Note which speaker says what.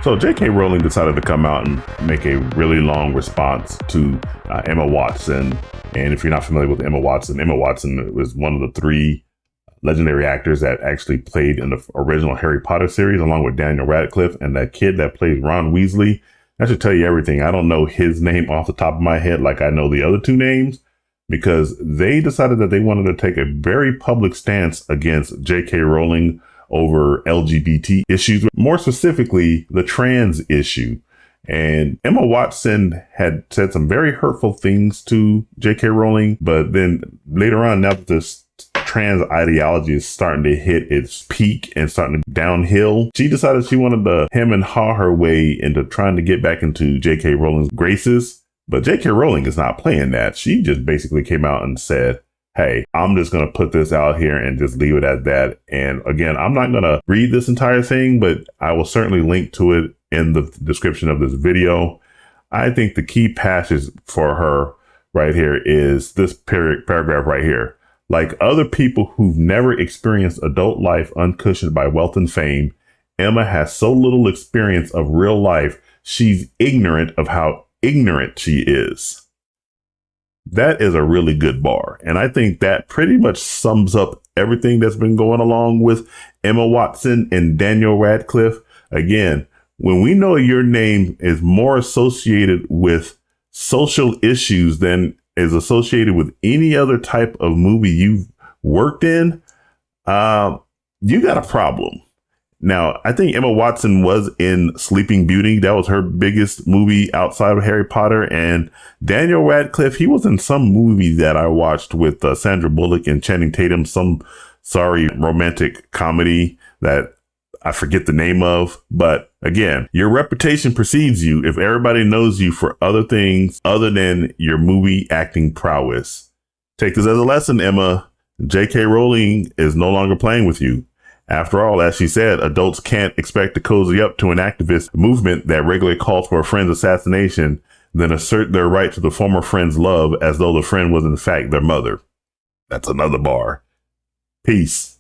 Speaker 1: So J.K. Rowling decided to come out and make a really long response to Emma Watson. And if you're not familiar with Emma Watson was one of the three legendary actors that actually played in the original Harry Potter series, along with Daniel Radcliffe, and that kid that plays Ron Weasley. That should tell you everything. I don't know his name off the top of my head like I know the other two names, because they decided that they wanted to take a very public stance against J.K. Rowling over LGBT issues, more specifically the trans issue. And Emma Watson had said some very hurtful things to J.K. Rowling, but then later on, now that this trans ideology is starting to hit its peak and starting to downhill, she decided she wanted to hem and haw her way into trying to get back into J.K. Rowling's graces. But J.K. Rowling is not playing that. She just basically came out and said, hey, I'm just going to put this out here and just leave it at that. And again, I'm not going to read this entire thing, but I will certainly link to it in the description of this video. I think the key passage for her right here is this paragraph right here. Like other people who've never experienced adult life uncushioned by wealth and fame, Emma has so little experience of real life, she's ignorant of how ignorant she is. That is a really good bar. And I think that pretty much sums up everything that's been going along with Emma Watson and Daniel Radcliffe. Again, when we know your name is more associated with social issues than is associated with any other type of movie you've worked in, you got a problem. Now, I think Emma Watson was in Sleeping Beauty. That was her biggest movie outside of Harry Potter. And Daniel Radcliffe, he was in some movie that I watched with Sandra Bullock and Channing Tatum, some romantic comedy that I forget the name of. But again, your reputation precedes you if everybody knows you for other things other than your movie acting prowess. Take this as a lesson, Emma. J.K. Rowling is no longer playing with you. After all, as she said, adults can't expect to cozy up to an activist movement that regularly calls for a friend's assassination, then assert their right to the former friend's love as though the friend was in fact their mother. That's another bar. Peace.